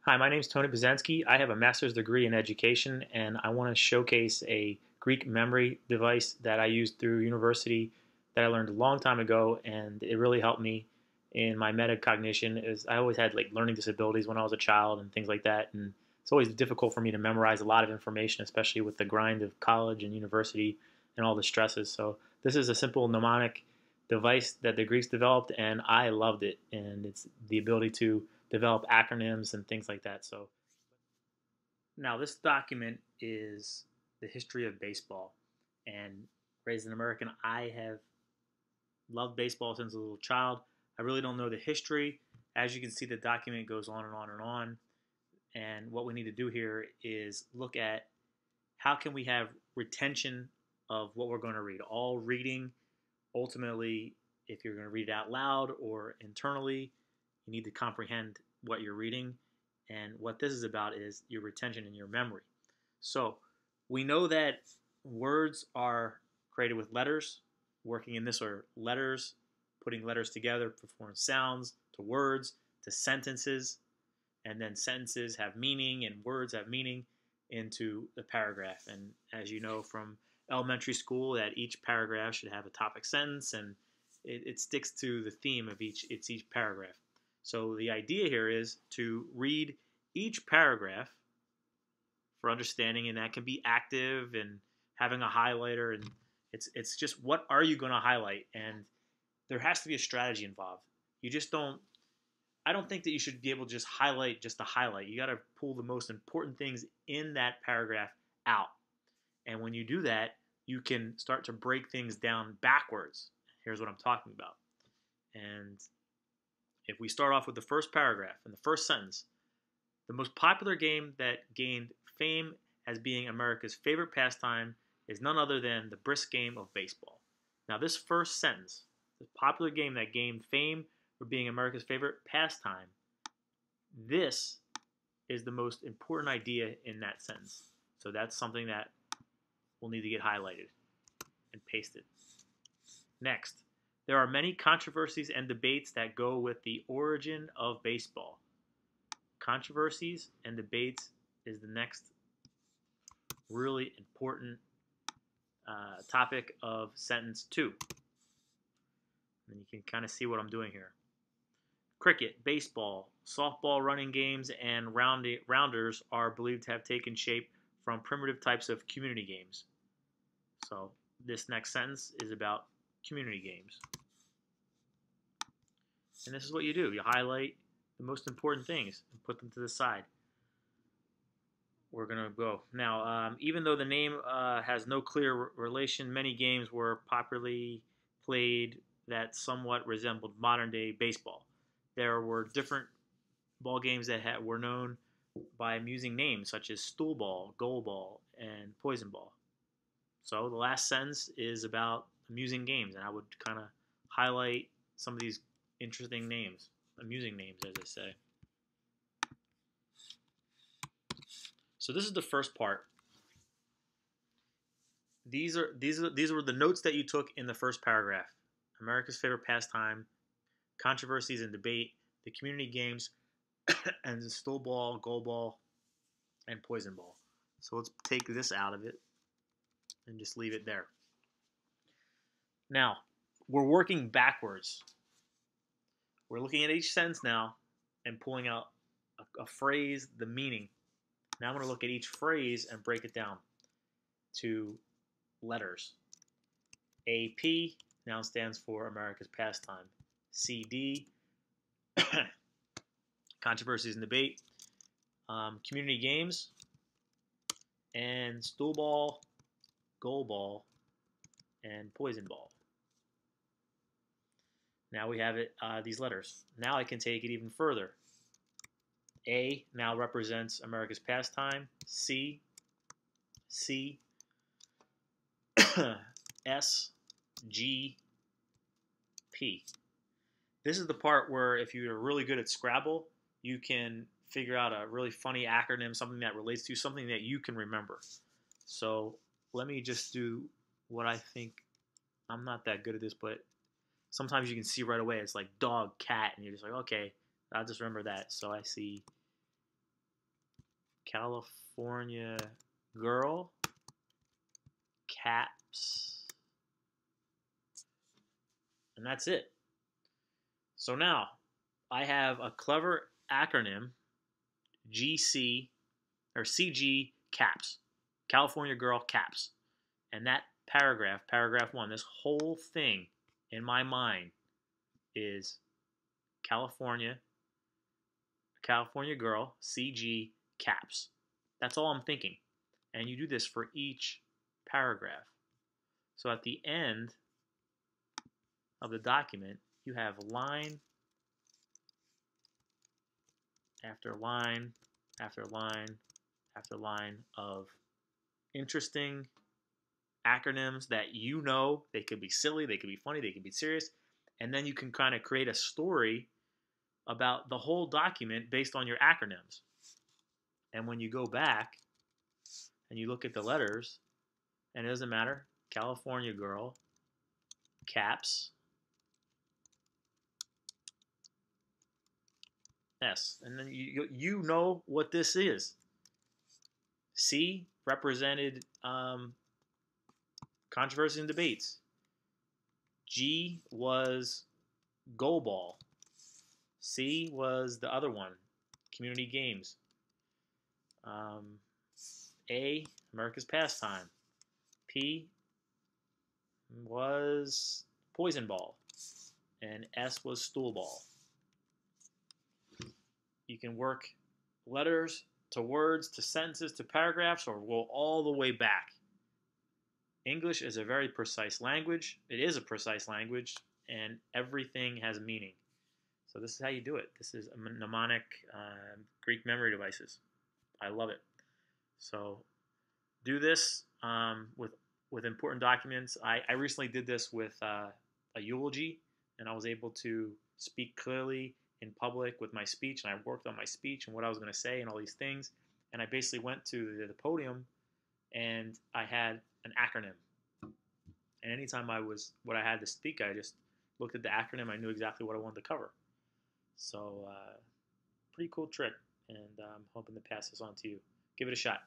Hi, my name is Tony Pacenski. I have a master's degree in education, and I want to showcase a Greek memory device that I used through university that I learned a long time ago, and it really helped me in my metacognition. Is I always had like learning disabilities when I was a child and things like that, and it's always difficult for me to memorize a lot of information, especially with the grind of college and university and all the stresses. So this is a simple mnemonic device that the Greeks developed, and I loved it. And it's the ability to develop acronyms and things like that. So now this document is the history of baseball. And raised an American, I have loved baseball since a little child. I really don't know the history. As you can see, the document goes on and on and on. And what we need to do here is look at how can we have retention of what we're going to read. All reading, ultimately, if you're going to read it out loud or internally, you need to comprehend what you're reading. And what this is about is your retention and your memory. So we know that words are created with letters. Working in this are letters, putting letters together, perform sounds to words, to sentences, and then sentences have meaning and words have meaning into the paragraph. And as you know from elementary school, that each paragraph should have a topic sentence, and it sticks to the theme of each paragraph. So the idea here is to read each paragraph for understanding, and that can be active and having a highlighter, and it's just what are you going to highlight, and there has to be a strategy involved. You just don't. I don't think that you should be able to just highlight just to highlight. You got to pull the most important things in that paragraph out, and when you do that, you can start to break things down backwards. Here's what I'm talking about, and if we start off with the first paragraph and the first sentence, the most popular game that gained fame as being America's favorite pastime is none other than the brisk game of baseball. Now, this first sentence, the popular game that gained fame for being America's favorite pastime, this is the most important idea in that sentence. So that's something that will need to get highlighted and pasted. Next, there are many controversies and debates that go with the origin of baseball. Controversies and debates is the next really important topic of sentence 2. And you can kind of see what I'm doing here. Cricket, baseball, softball running games, and rounders are believed to have taken shape from primitive types of community games. So this next sentence is about community games. And this is what you do. You highlight the most important things and put them to the side. We're going to go. Now, even though the name has no clear relation, many games were popularly played that somewhat resembled modern-day baseball. There were different ball games that were known by amusing names, such as stool ball, goal ball, and poison ball. So the last sentence is about amusing games, and I would kind of highlight some of these interesting names, amusing names, as I say. So this is the first part. These were the notes that you took in the first paragraph. America's favorite pastime, controversies and debate, the community games, and the stool ball, goal ball, and poison ball. So let's take this out of it and just leave it there. Now, we're working backwards. We're looking at each sentence now and pulling out a phrase, the meaning. Now I'm going to look at each phrase and break it down to letters. AP now stands for America's pastime. CD, controversies and debate. Community games. And stool ball, goal ball, and poison ball. Now we have it, these letters. Now I can take it even further. A now represents America's pastime. C, S, G, P. This is the part where if you're really good at Scrabble, you can figure out a really funny acronym, something that relates to something that you can remember. So let me just do what I think. I'm not that good at this, but sometimes you can see right away. It's like dog, cat, and you're just like, okay, I'll just remember that. So I see California girl, caps, and that's it. So now I have a clever acronym, GC or CG caps, California girl caps. And that paragraph, paragraph 1, this whole thing in my mind is California, California girl, CG caps. That's all I'm thinking. And you do this for each paragraph. So at the end of the document, you have line after line after line after line of interesting acronyms that you know. They could be silly, they could be funny, they could be serious. And then you can kind of create a story about the whole document based on your acronyms. And when you go back and you look at the letters, and it doesn't matter, California girl, caps, S. And then you know what this is. C represented controversy and debates. G was goal ball. C was the other one, community games. A, America's pastime. P was poison ball. And S was stool ball. You can work letters to words to sentences to paragraphs or go all the way back. English is a very precise language. It is a precise language, and everything has meaning. So this is how you do it. This is a mnemonic Greek memory devices. I love it. So do this with important documents. I recently did this with a eulogy, and I was able to speak clearly in public with my speech, and I worked on my speech and what I was going to say and all these things. And I basically went to the podium, and I had an acronym. And anytime I had to speak, I just looked at the acronym. I knew exactly what I wanted to cover. So pretty cool trick, and I'm hoping to pass this on to you. Give it a shot.